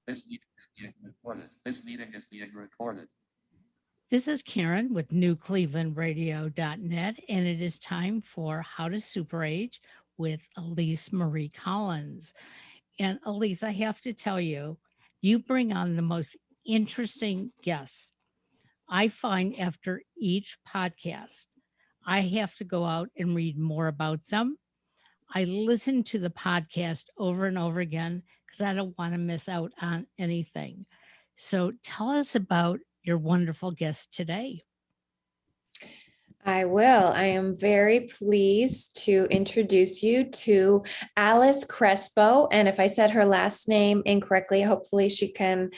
This meeting is being recorded. This meeting is being recorded. This is Karen with newclevelandradio.net, and it is time for How to Super Age with Elise Marie Collins. And Elise, I have to tell you, you bring on the most interesting guests. I find after each podcast, I have to go out and read more about them. I listen to the podcast over and over again because I don't want to miss out on anything. So tell us about your wonderful guest today. I will. I am very pleased to introduce you to Alice Crespo. And if I said her last name incorrectly, hopefully she can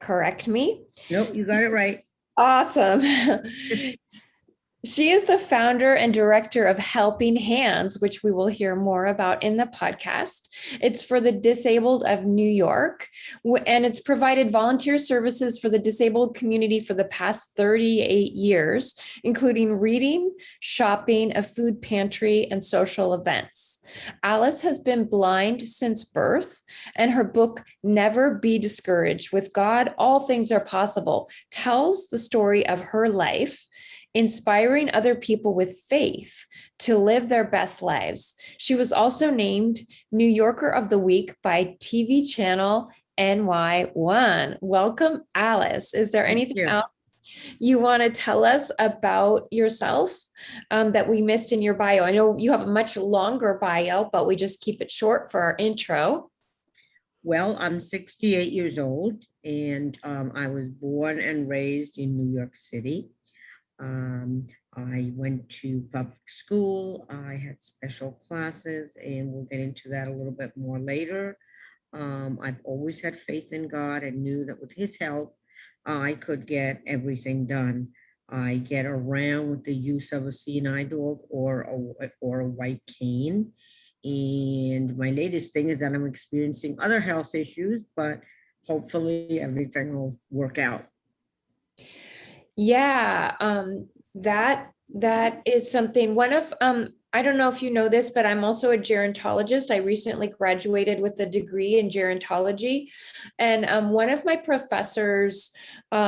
correct me. Nope, you got it right. Awesome. She is the founder and director of Helping Hands, which we will hear more about in the podcast. It's for the disabled of New York, and it's provided volunteer services for the disabled community for the past 38 years, including reading, shopping, a food pantry, and social events. Alice has been blind since birth, and her book, Never Be Discouraged, With God, All Things Are Possible, tells the story of her life, inspiring other people with faith to live their best lives. She was also named New Yorker of the Week by TV channel NY1. Welcome, Alice. Is there anything else you want to tell us about yourself that we missed in your bio? I know you have a much longer bio, but we just keep it short for our intro. Well, I'm 68 years old, and I was born and raised in New York City. I went to public school. I had special classes, and we'll get into that a little bit more later. I've always had faith in God and knew that with his help, I could get everything done. I get around with the use of a CNI dog or a white cane. And my latest thing is that I'm experiencing other health issues, but hopefully everything will work out. Yeah, that is something. One of I don't know if you know this, but I'm also a gerontologist. I recently graduated with a degree in gerontology, and one of my professors,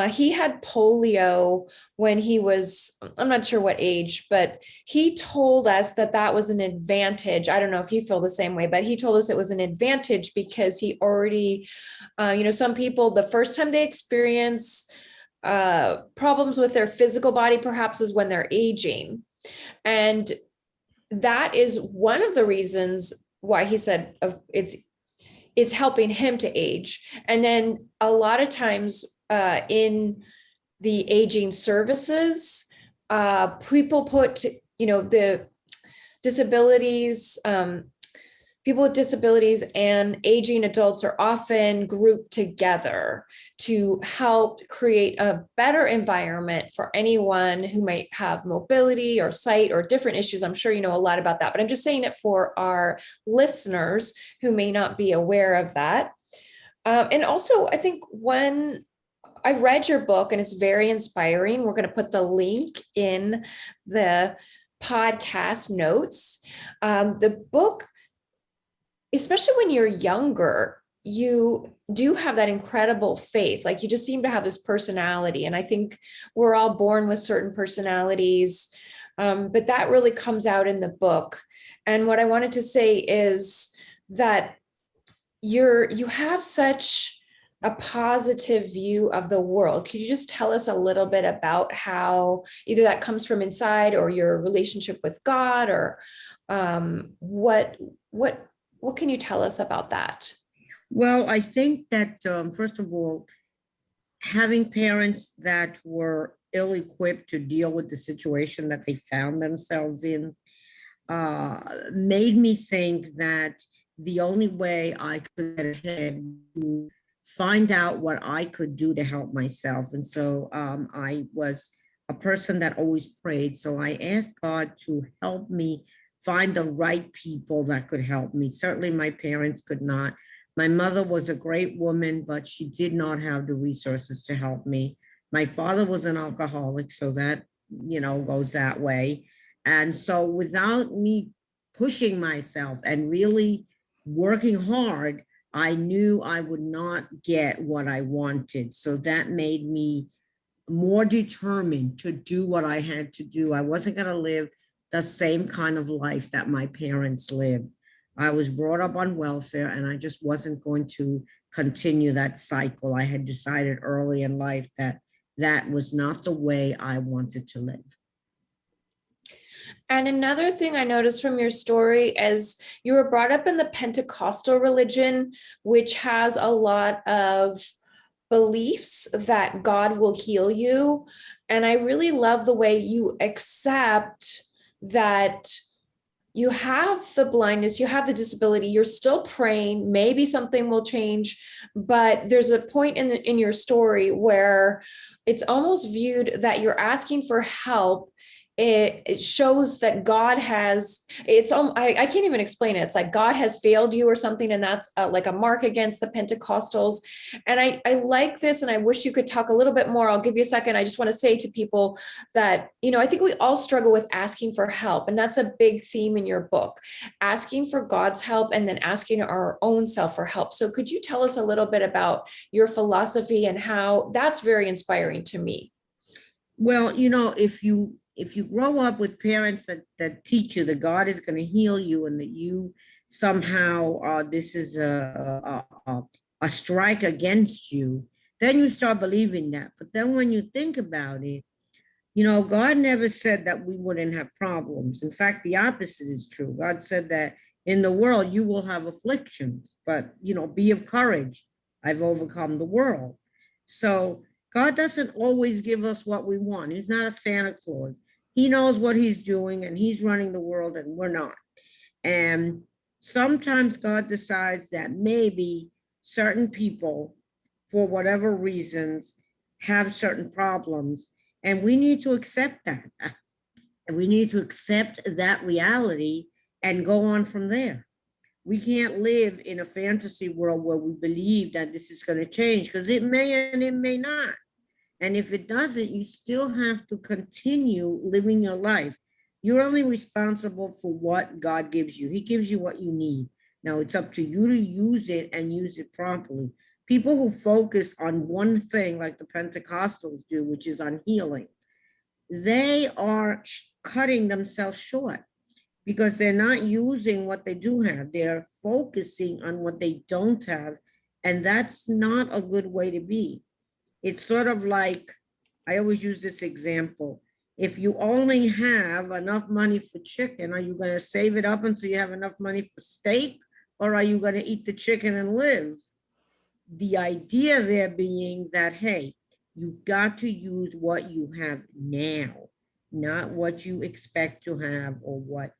he had polio when he was, I'm not sure what age, but he told us that that was an advantage. I don't know if you feel the same way, but he told us it was an advantage because he already, some people, the first time they experience problems with their physical body perhaps is when they're aging. And that is one of the reasons why he said it's helping him to age. And then a lot of times in the aging services, people put, the disabilities, people with disabilities and aging adults are often grouped together to help create a better environment for anyone who might have mobility or sight or different issues. I'm sure you know a lot about that, but I'm just saying it for our listeners who may not be aware of that. And also, I think when I read your book, and it's very inspiring, we're going to put the link in the podcast notes. The book, especially when you're younger, you do have that incredible faith. Like you just seem to have this personality. And I think we're all born with certain personalities, but that really comes out in the book. And what I wanted to say is that you have such a positive view of the world. Could you just tell us a little bit about how either that comes from inside or your relationship with God, or what can you tell us about that? Well, I think that, first of all, having parents that were ill-equipped to deal with the situation that they found themselves in made me think that the only way I could get ahead to find out what I could do to help myself. And so I was a person that always prayed. So I asked God to help me find the right people that could help me. Certainly my parents could not. My mother was a great woman, but she did not have the resources to help me. My father was an alcoholic, so that, goes that way. And so without me pushing myself and really working hard, I knew I would not get what I wanted. So that made me more determined to do what I had to do. I wasn't going to live the same kind of life that my parents lived. I was brought up on welfare, and I just wasn't going to continue that cycle. I had decided early in life that that was not the way I wanted to live. And another thing I noticed from your story is you were brought up in the Pentecostal religion, which has a lot of beliefs that God will heal you. And I really love the way you accept that you have the blindness, you have the disability, you're still praying, maybe something will change, but there's a point in your story where it's almost viewed that you're asking for help. It shows that God has, I can't even explain it. It's like God has failed you or something. And that's like a mark against the Pentecostals. And I like this. And I wish you could talk a little bit more. I'll give you a second. I just want to say to people that, I think we all struggle with asking for help. And that's a big theme in your book, asking for God's help and then asking our own self for help. So could you tell us a little bit about your philosophy and how that's very inspiring to me? Well, if you grow up with parents that teach you that God is going to heal you, and that you somehow this is a strike against you, then you start believing that. But then when you think about it, God never said that we wouldn't have problems. In fact, the opposite is true. God said that in the world you will have afflictions, but be of courage. I've overcome the world. So God doesn't always give us what we want. He's not a Santa Claus. He knows what he's doing, and he's running the world, and we're not. And sometimes God decides that maybe certain people, for whatever reasons, have certain problems, and we need to accept that. And we need to accept that reality and go on from there. We can't live in a fantasy world where we believe that this is going to change, because it may and it may not. And if it doesn't, you still have to continue living your life. You're only responsible for what God gives you. He gives you what you need. Now it's up to you to use it and use it properly. People who focus on one thing, like the Pentecostals do, which is on healing, they are cutting themselves short, because they're not using what they do have. They're focusing on what they don't have. And that's not a good way to be. It's sort of like, I always use this example. If you only have enough money for chicken, are you going to save it up until you have enough money for steak? Or are you going to eat the chicken and live? The idea there being that, hey, you've got to use what you have now, not what you expect to have, or what,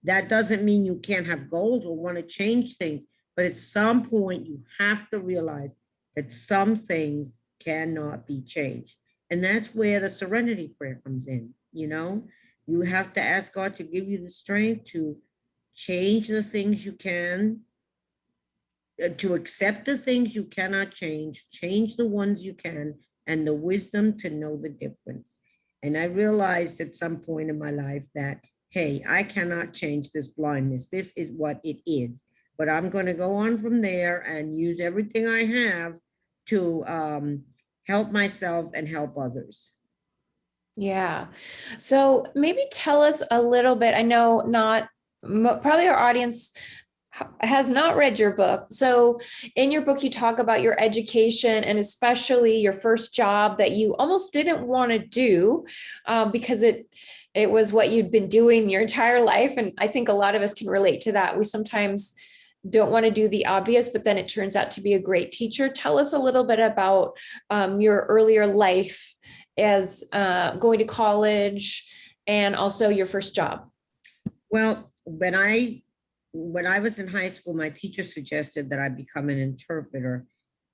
that doesn't mean you can't have goals or want to change things. But at some point, you have to realize that some things cannot be changed. And that's where the serenity prayer comes in. You have to ask God to give you the strength to change the things you can, to accept the things you cannot change the ones you can, and the wisdom to know the difference. And I realized at some point in my life that, hey, I cannot change this blindness. This is what it is. But I'm going to go on from there and use everything I have to help myself and help others. Yeah. So maybe tell us a little bit. I know probably our audience has not read your book. So in your book, you talk about your education, and especially your first job that you almost didn't want to do because it was what you'd been doing your entire life. And I think a lot of us can relate to that. We sometimes don't want to do the obvious, but then it turns out to be a great teacher. Tell us a little bit about your earlier life as going to college and also your first job. Well, when I was in high school, my teacher suggested that I become an interpreter,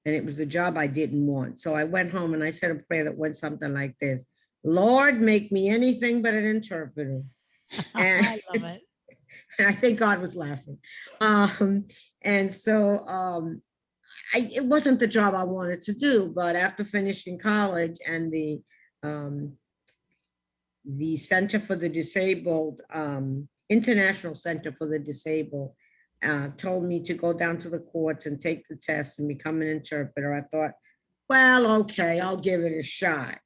and it was the job I didn't want. So I went home and I said a prayer that went something like this: Lord, make me anything but an interpreter. And I love it. and I think God was laughing. And so it wasn't the job I wanted to do, but after finishing college and the Center for the Disabled, International Center for the Disabled, told me to go down to the courts and take the test and become an interpreter, I thought, well, okay, I'll give it a shot.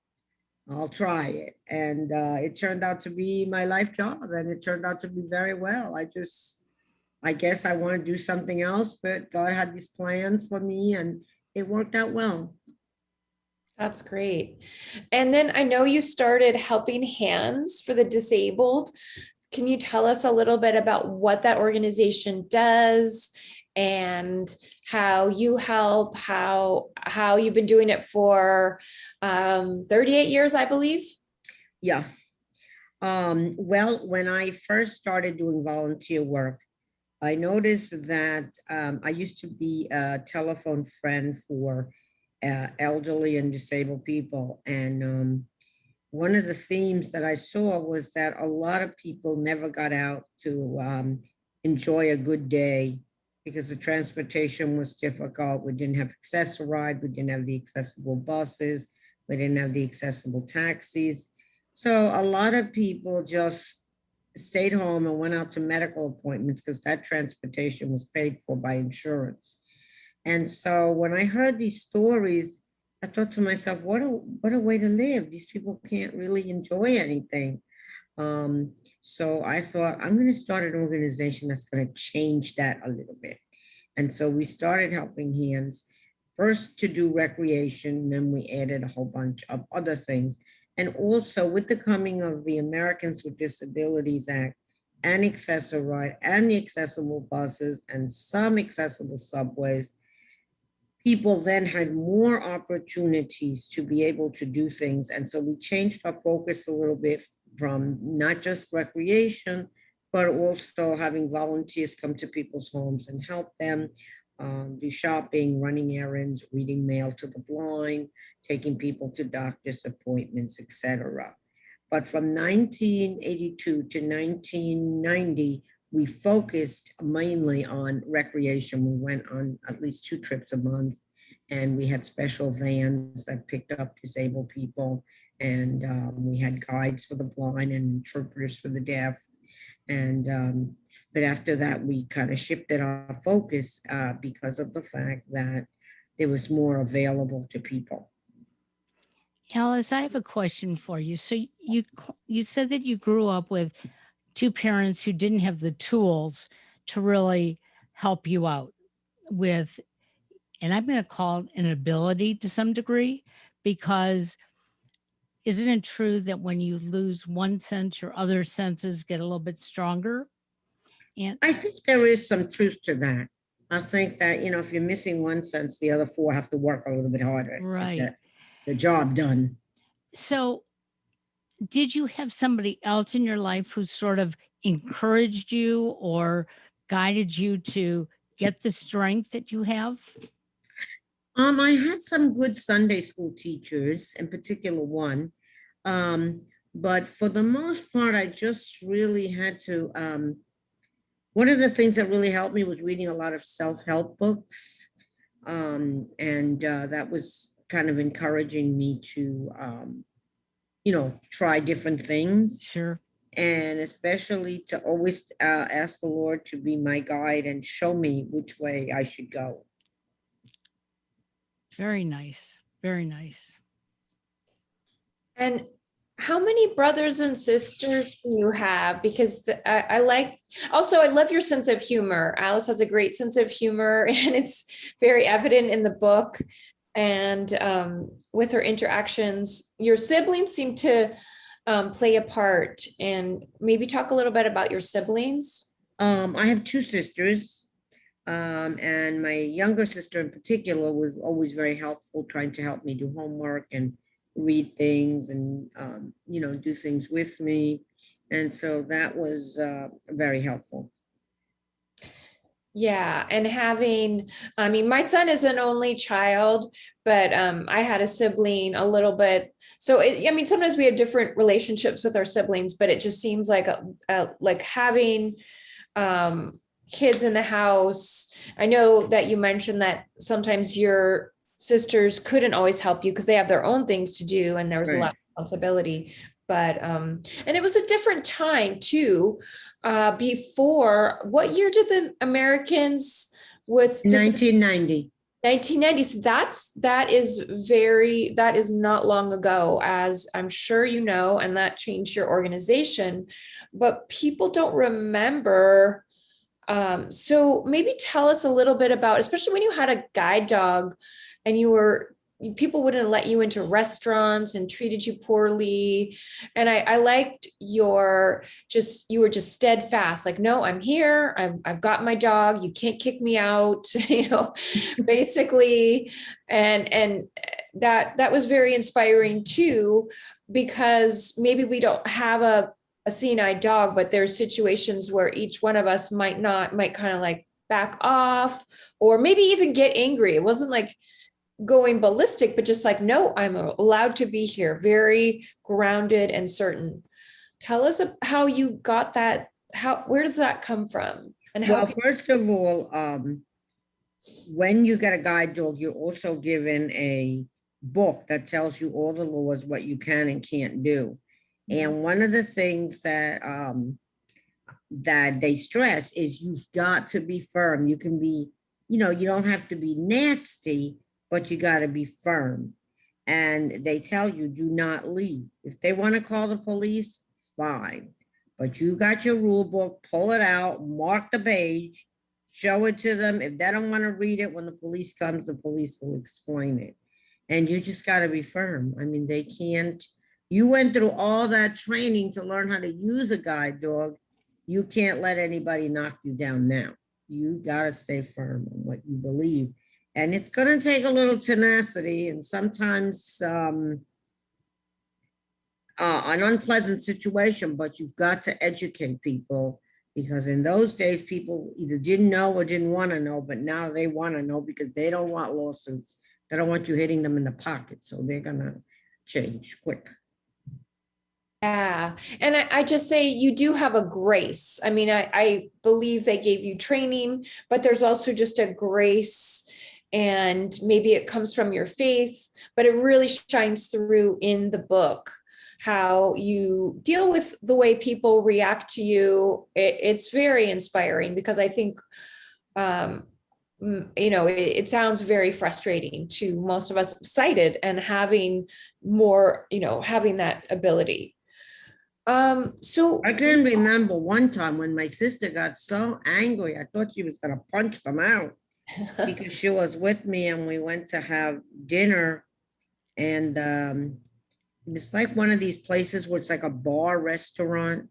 I'll try it. And it turned out to be my life job, and it turned out to be very well. I guess I want to do something else, but God had these plans for me and it worked out well. That's great. And then I know you started Helping Hands for the Disabled. Can you tell us a little bit about what that organization does and how you help, how you've been doing it for 38 years, I believe? Yeah. Well, when I first started doing volunteer work, I noticed that I used to be a telephone friend for elderly and disabled people. And one of the themes that I saw was that a lot of people never got out to enjoy a good day because the transportation was difficult. We didn't have Access-a-Ride, we didn't have the accessible buses, we didn't have the accessible taxis. So a lot of people just stayed home and went out to medical appointments because that transportation was paid for by insurance. And so when I heard these stories, I thought to myself, what a way to live. These people can't really enjoy anything. So I thought, I'm going to start an organization that's going to change that a little bit. And so we started Helping Hands, first to do recreation, then we added a whole bunch of other things. And also with the coming of the Americans with Disabilities Act and Access-a-Ride and the accessible buses and some accessible subways, people then had more opportunities to be able to do things. And so we changed our focus a little bit from not just recreation, but also having volunteers come to people's homes and help them do shopping, running errands, reading mail to the blind, taking people to doctor's appointments, etc. But from 1982 to 1990, we focused mainly on recreation. We went on at least 2 trips a month, and we had special vans that picked up disabled people, and we had guides for the blind and interpreters for the deaf. And but after that, we kind of shifted our focus because of the fact that there was more available to people. Alice, I have a question for you. So you said that you grew up with 2 parents who didn't have the tools to really help you out with, and I'm going to call it an ability to some degree, because isn't it true that when you lose one sense, your other senses get a little bit stronger? And I think there is some truth to that. I think that, if you're missing one sense, the other 4 have to work a little bit harder to get the job done. So did you have somebody else in your life who sort of encouraged you or guided you to get the strength that you have? I had some good Sunday school teachers, in particular one. But for the most part, I just really had to, one of the things that really helped me was reading a lot of self-help books. And that was kind of encouraging me to, try different things. Sure. And especially to always ask the Lord to be my guide and show me which way I should go. Very nice. Very nice. And how many brothers and sisters do you have? Because I love your sense of humor. Alice has a great sense of humor, and it's very evident in the book. And with her interactions, your siblings seem to play a part. And maybe talk a little bit about your siblings. I have 2 sisters. And my younger sister in particular was always very helpful, trying to help me do homework and read things and, do things with me. And so that was very helpful. Yeah. And my son is an only child, but I had a sibling a little bit. So, sometimes we have different relationships with our siblings, but it just seems like having kids in the house. I know that you mentioned that sometimes your sisters couldn't always help you because they have their own things to do and there was a lot of responsibility, But and it was a different time too. Before, what year did the Americans with 1990. 1990s? That is not long ago, as I'm sure you know, and that changed your organization, but people don't remember. So maybe tell us a little bit about, especially when you had a guide dog and people wouldn't let you into restaurants and treated you poorly. And I liked you were just steadfast, like, no, I'm here. I've got my dog. You can't kick me out, basically. And that was very inspiring too, because maybe we don't have a seeing eye dog, but there's situations where each one of us might kind of like back off, or maybe even get angry. It wasn't like going ballistic, but just like, no, I'm allowed to be here, very grounded and certain. Tell us how you got that. Where does that come from? And how Well, first of all, when you get a guide dog, you're also given a book that tells you all the laws, what you can and can't do. And one of the things that that they stress is you've got to be firm. You can be, you don't have to be nasty, but you got to be firm. And they tell you, do not leave. If they want to call the police, fine. But you got your rule book, pull it out, mark the page, show it to them. If they don't want to read it, when the police comes, the police will explain it. And you just got to be firm. I mean, they can't. You went through all that training to learn how to use a guide dog. You can't let anybody knock you down now. You got to stay firm on what you believe. And it's going to take a little tenacity and sometimes an unpleasant situation, but you've got to educate people, because in those days, people either didn't know or didn't want to know, but now they want to know because they don't want lawsuits. They don't want you hitting them in the pocket. So they're going to change quick. Yeah. And I just say you do have a grace. I mean, I believe they gave you training, but there's also just a grace, and maybe it comes from your faith, but it really shines through in the book, how you deal with the way people react to you. It's very inspiring, because I think, it sounds very frustrating to most of us sighted and having more, having that ability. So I can remember one time when my sister got so angry, I thought she was going to punch them out, because she was with me and we went to have dinner, and it's like one of these places where it's like a bar restaurant.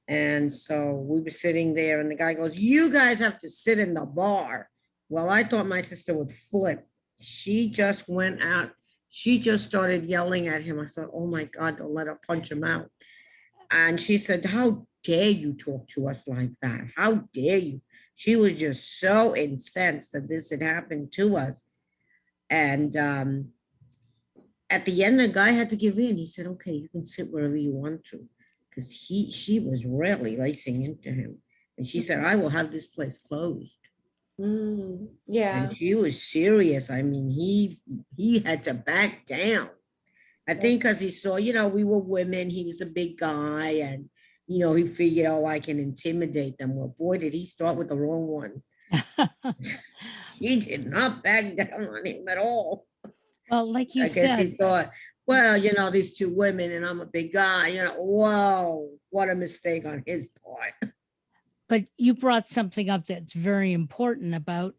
And so we were sitting there and the guy goes, "You guys have to sit in the bar." Well, I thought my sister would flip. She just went out. She just started yelling at him. I thought, oh my God, don't let her punch him out. And she said, "How dare you talk to us like that? How dare you?" She was just so incensed that this had happened to us. And at the end, the guy had to give in. He said, "Okay, you can sit wherever you want to," because she was really lacing into him. And she said, "I will have this place closed." Yeah. And she was serious. I mean, he had to back down. I think because he saw, we were women, he was a big guy, and, he figured, oh, I can intimidate them. Well, boy, did he start with the wrong one. He did not back down on him at all. Well, like you I guess he said, thought, well, these two women and I'm a big guy, whoa, what a mistake on his part. but you brought something up that's very important about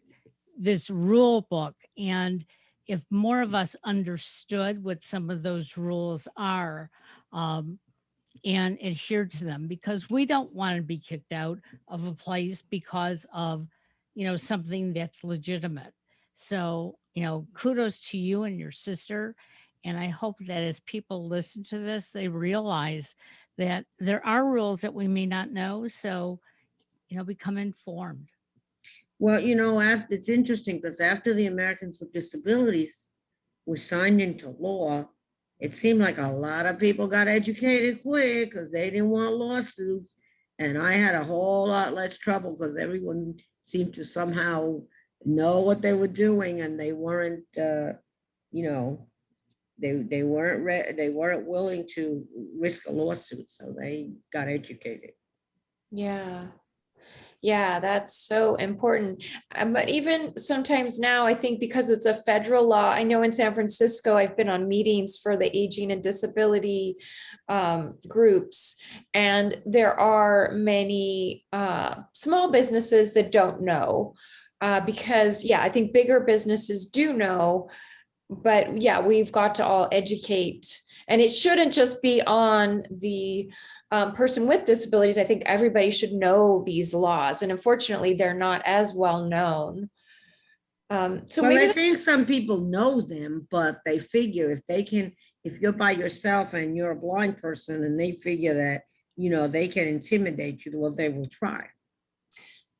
this rule book. And if more of us understood what some of those rules are, and adhered to them, because we don't want to be kicked out of a place because of, something that's legitimate. So, kudos to you and your sister. And I hope that as people listen to this, they realize that there are rules that we may not know. So, become informed. Well, it's interesting because after the Americans with Disabilities were signed into law, it seemed like a lot of people got educated quick because they didn't want lawsuits. And I had a whole lot less trouble because everyone seemed to somehow know what they were doing, and they weren't, they weren't willing to risk a lawsuit, so they got educated. Yeah. Yeah, that's so important. But even sometimes now, I think because it's a federal law, I know in San Francisco, I've been on meetings for the aging and disability groups, and there are many small businesses that don't know because, yeah, I think bigger businesses do know, but yeah, we've got to all educate, and it shouldn't just be on the person with disabilities. I think everybody should know these laws, and unfortunately, they're not as well known. So Well, maybe I think some people know them, but they figure if you're by yourself and you're a blind person and they figure that, they can intimidate you, well, they will try.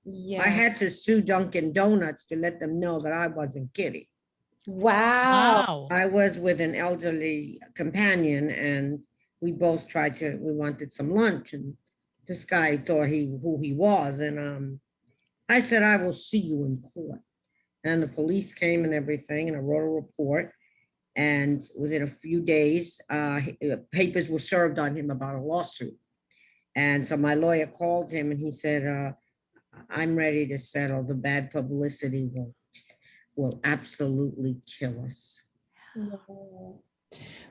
yeah. I had to sue Dunkin' Donuts to let them know that I wasn't kidding. Wow. Wow. I was with an elderly companion and we both we wanted some lunch, and this guy thought who he was. And I said, I will see you in court. And the police came and everything, and I wrote a report. And within a few days, papers were served on him about a lawsuit. And so my lawyer called him and he said, I'm ready to settle. The bad publicity will absolutely kill us. No.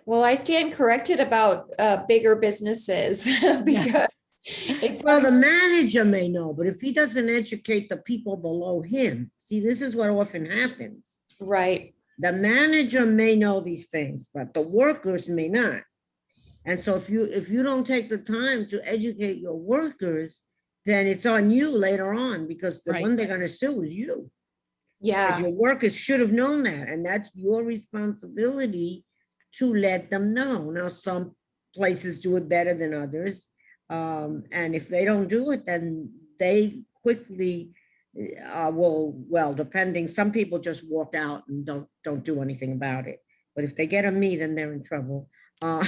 Well, I stand corrected about bigger businesses because it's Well, the manager may know, but if he doesn't educate the people below him, see, this is what often happens. right. The manager may know these things, but the workers may not. And so if you don't take the time to educate your workers, then it's on you later on, because the Right. one they're going to sue is you. Yeah. Because your workers should have known that. And that's your responsibility to let them know. Now, some places do it better than others. And if they don't do it, then they quickly well, depending, some people just walk out and don't do anything about it. But if they get a me, then they're in trouble. Then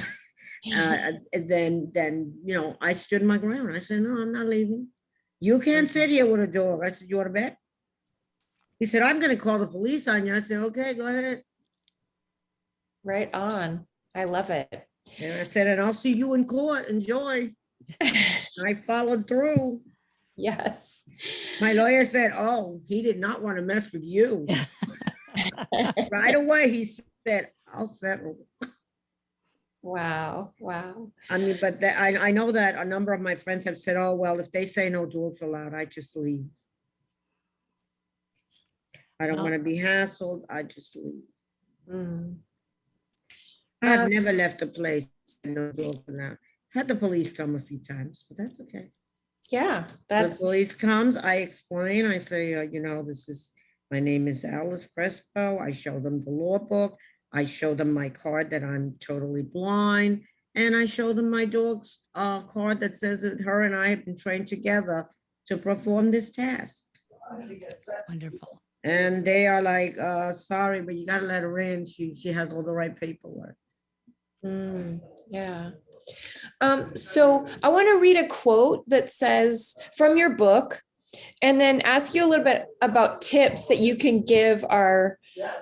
I stood my ground. I said, no, I'm not leaving. You can't sit here with a dog. I said, you want to bet? He said, I'm going to call the police on you. I said, okay, go ahead. Right on. I love it. And I said, and I'll see you in court. Enjoy. I followed through. Yes. My lawyer said, oh, he did not want to mess with you. Right away, he said, I'll settle. Wow. Wow. I mean, but I know that a number of my friends have said, oh, well, if they say no dogs allowed, I just leave. I don't want to be hassled. I just leave. Mm. I've never left a place no dogs allowed. I've had the police come a few times, but that's okay. Yeah, The that's police comes, I explain, I say, my name is Alice Crespo. I show them the law book. I show them my card that I'm totally blind. And I show them my dog's card that says that her and I have been trained together to perform this task. Wonderful. And they are like, sorry, but you gotta let her in. She has all the right paperwork. yeah. So I want to read a quote that says from your book, and then ask you a little bit about tips that you can give our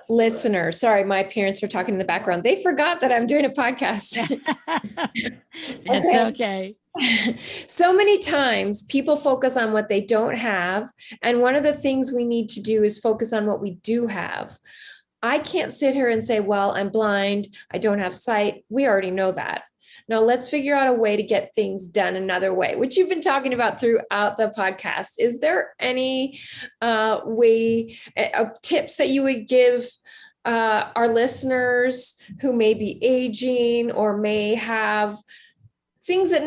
listeners. Sorry, my parents were talking in the background. They forgot that I'm doing a podcast. That's okay. So many times people focus on what they don't have. And one of the things we need to do is focus on what we do have. I can't sit here and say, well, I'm blind, I don't have sight. We already know that. Now let's figure out a way to get things done another way, which you've been talking about throughout the podcast. Is there any way of tips that you would give our listeners who may be aging or may have things that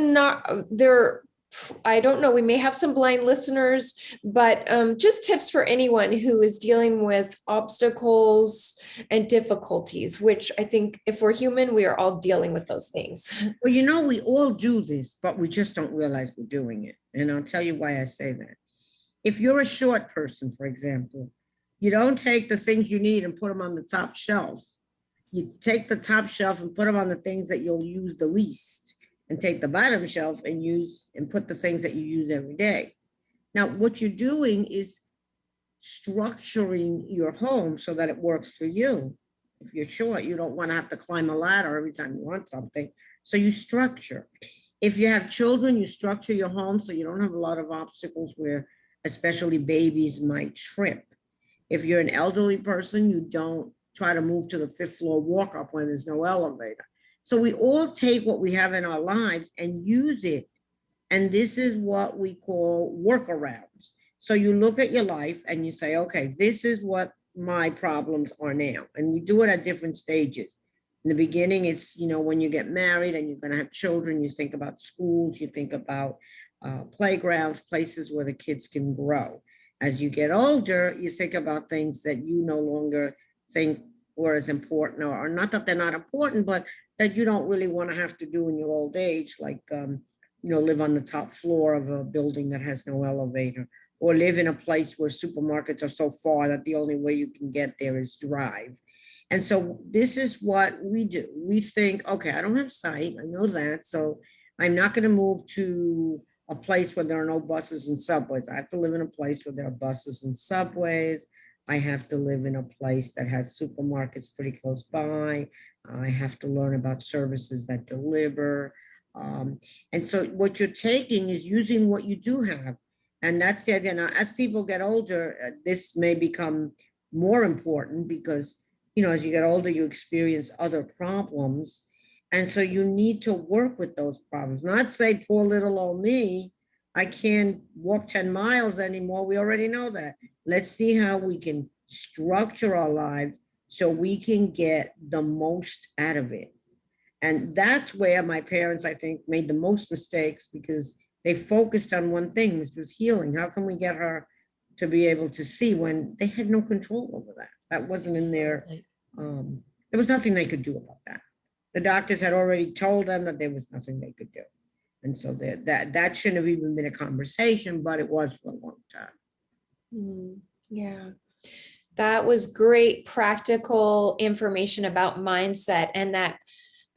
I don't know, we may have some blind listeners, but just tips for anyone who is dealing with obstacles and difficulties, which I think if we're human, we are all dealing with those things. Well, we all do this, but we just don't realize we're doing it. And I'll tell you why I say that. If you're a short person, for example, you don't take the things you need and put them on the top shelf. You take the top shelf and put them on the things that you'll use the least, and take the bottom shelf and put the things that you use every day. Now, what you're doing is structuring your home so that it works for you. If you're short, you don't want to have to climb a ladder every time you want something. So you structure. If you have children, you structure your home so you don't have a lot of obstacles where especially babies might trip. If you're an elderly person, you don't try to move to the 5th floor walk up when there's no elevator. So we all take what we have in our lives and use it. And this is what we call workarounds. So you look at your life and you say, okay, this is what my problems are now. And you do it at different stages. In the beginning, it's, when you get married and you're going to have children, you think about schools, you think about playgrounds, places where the kids can grow. As you get older, you think about things that you no longer think were as important, or not that they're not important, but that you don't really want to have to do in your old age, like, live on the top floor of a building that has no elevator, or live in a place where supermarkets are so far that the only way you can get there is drive. And so this is what we do. We think, okay, I don't have sight, I know that, so I'm not going to move to a place where there are no buses and subways. I have to live in a place where there are buses and subways. I have to live in a place that has supermarkets pretty close by. I have to learn about services that deliver. And so what you're taking is using what you do have. And that's the idea. Now, as people get older, this may become more important because, as you get older, you experience other problems. And so you need to work with those problems, not say, poor little old me, I can't walk 10 miles anymore. We already know that. Let's see how we can structure our lives so we can get the most out of it. And that's where my parents, I think, made the most mistakes because they focused on one thing, which was healing. How can we get her to be able to see when they had no control over that? That wasn't in their, there was nothing they could do about that. The doctors had already told them that there was nothing they could do. And so that shouldn't have even been a conversation, but it was for a long time. Yeah. That was great practical information about mindset, and that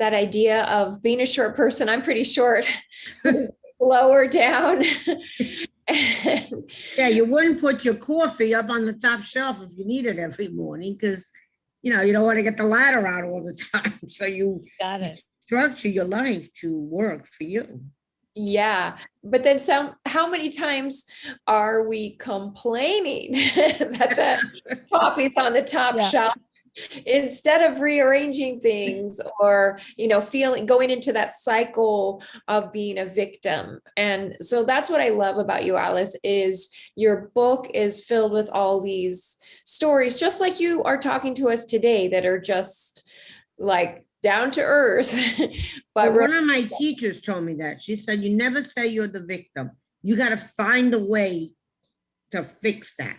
idea of being a short person. I'm pretty short, lower down. Yeah, you wouldn't put your coffee up on the top shelf if you need it every morning because, you don't want to get the ladder out all the time. So you Got it. Structure your life to work for you. Yeah. But then how many times are we complaining that the coffee's on the top shelf instead of rearranging things or, going into that cycle of being a victim? And so that's what I love about you, Alice, is your book is filled with all these stories, just like you are talking to us today, that are just like down to earth. But one of my teachers told me that. She said, you never say you're the victim. You got to find a way to fix that.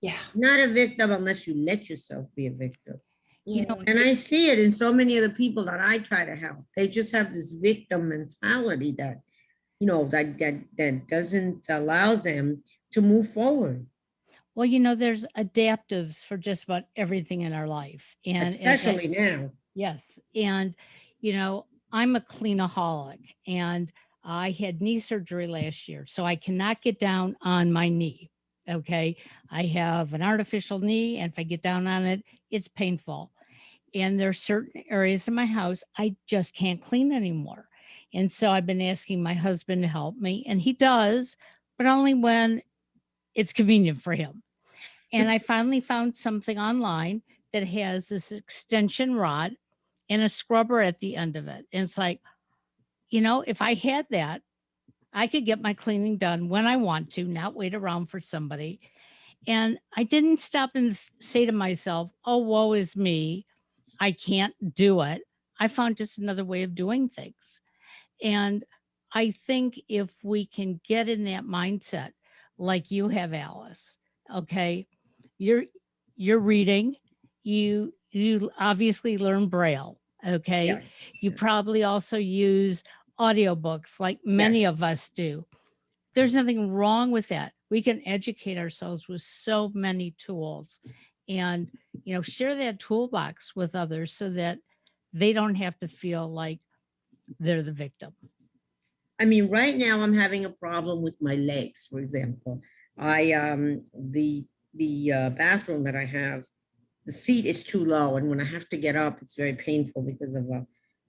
Yeah. Not a victim unless you let yourself be a victim. Yeah. And I see it in so many of the people that I try to help. They just have this victim mentality that, that doesn't allow them to move forward. Well, there's adaptives for just about everything in our life. And especially now. Yes. And, I'm a cleanaholic, and I had knee surgery last year, so I cannot get down on my knee. Okay. I have an artificial knee, and if I get down on it, it's painful. And there are certain areas in my house I just can't clean anymore. And so I've been asking my husband to help me, and he does, but only when it's convenient for him. And I finally found something online that has this extension rod and a scrubber at the end of it. And it's like, if I had that, I could get my cleaning done when I want to, not wait around for somebody. And I didn't stop and say to myself, oh, woe is me, I can't do it. I found just another way of doing things. And I think if we can get in that mindset, like you have, Alice, okay, you're reading, you obviously learn Braille, okay? Yes. You probably also use audiobooks like many of us do. There's nothing wrong with that. We can educate ourselves with so many tools, and, share that toolbox with others so that they don't have to feel like they're the victim. I mean, right now I'm having a problem with my legs, for example. The bathroom that I have the seat is too low, and when I have to get up, it's very painful because of a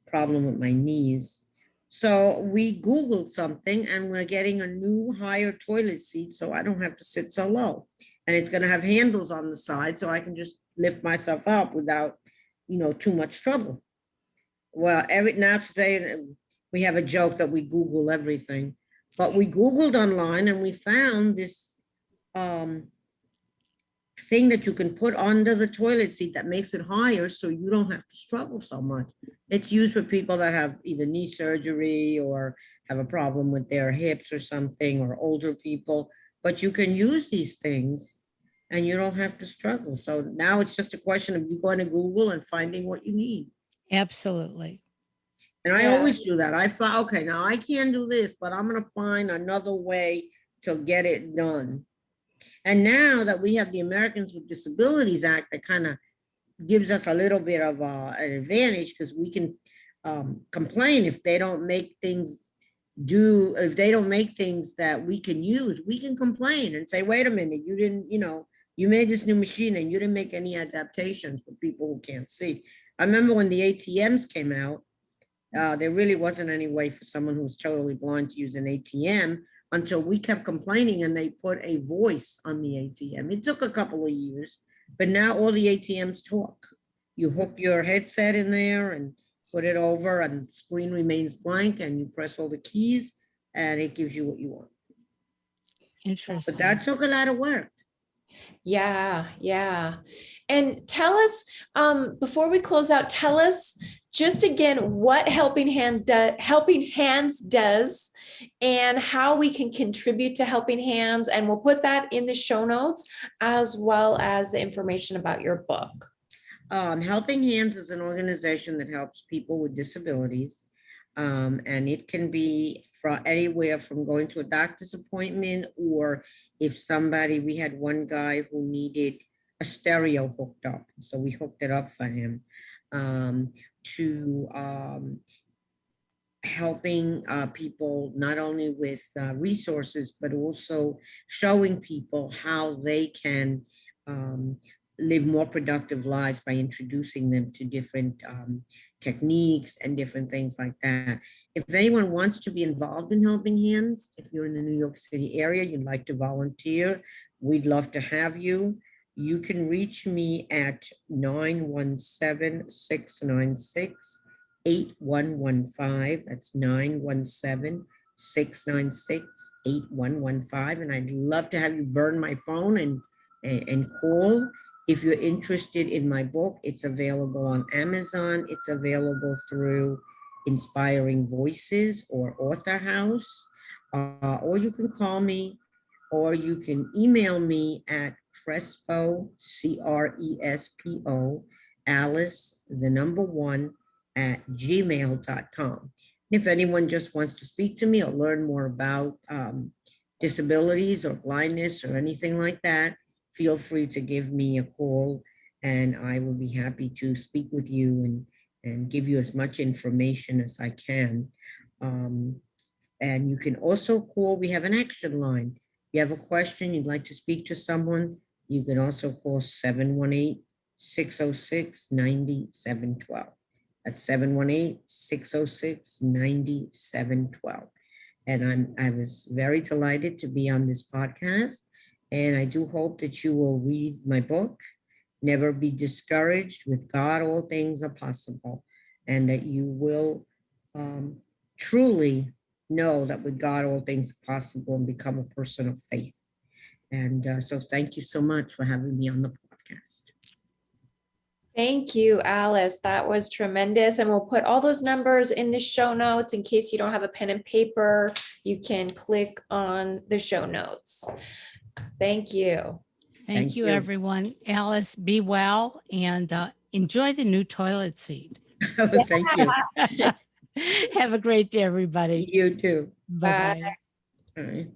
problem with my knees. So we Googled something, and we're getting a new higher toilet seat so I don't have to sit so low. And it's gonna have handles on the side so I can just lift myself up without, too much trouble. Well, now today, we have a joke that we Google everything, but we Googled online and we found this thing that you can put under the toilet seat that makes it higher so you don't have to struggle so much. It's used for people that have either knee surgery or have a problem with their hips or something, or older people, but you can use these things and you don't have to struggle. So now it's just a question of you going to Google and finding what you need. Absolutely. And I Yeah. always do that. I thought, okay, now I can't do this, but I'm going to find another way to get it done. And now that we have the Americans with Disabilities Act, that kind of gives us a little bit of an advantage, because we can complain if they don't make things that we can use. We can complain and say, wait a minute, you didn't, you made this new machine and you didn't make any adaptations for people who can't see. I remember when the ATMs came out, there really wasn't any way for someone who's totally blind to use an ATM until we kept complaining and they put a voice on the ATM. It took a couple of years, but now all the ATMs talk. You hook your headset in there and put it over, and the screen remains blank, and you press all the keys and it gives you what you want. Interesting. But that took a lot of work. Yeah, yeah. And tell us, before we close out, tell us just again what Helping Hands does and how we can contribute to Helping Hands. And we'll put that in the show notes, as well as the information about your book. Helping Hands is an organization that helps people with disabilities. And it can be from anywhere from going to a doctor's appointment, or if we had one guy who needed a stereo hooked up, so we hooked it up for him, to helping people not only with resources, but also showing people how they can live more productive lives by introducing them to different techniques and different things like that. If anyone wants to be involved in Helping Hands, if you're in the New York City area, you'd like to volunteer, we'd love to have you. You can reach me at 917-696-8115. That's 917-696-8115. And I'd love to have you burn my phone and call. If you're interested in my book, it's available on Amazon. It's available through Inspiring Voices or Author House, or you can call me, or you can email me at Crespo, Crespo, Alice, 1, @gmail.com. If anyone just wants to speak to me or learn more about disabilities or blindness or anything like that, feel free to give me a call, and I will be happy to speak with you and give you as much information as I can. And you can also call, we have an action line. If you have a question, you'd like to speak to someone, you can also call 718-606-9712. That's 718-606-9712. And I was very delighted to be on this podcast. And I do hope that you will read my book, Never Be Discouraged. With God, all things are possible. And that you will truly know that with God, all things are possible, and become a person of faith. And so thank you so much for having me on the podcast. Thank you, Alice. That was tremendous. And we'll put all those numbers in the show notes in case you don't have a pen and paper. You can click on the show notes. Thank you. Thank you, everyone. Alice, be well and enjoy the new toilet seat. Oh, thank you. Have a great day, everybody. You too. Bye-bye. Bye. All right.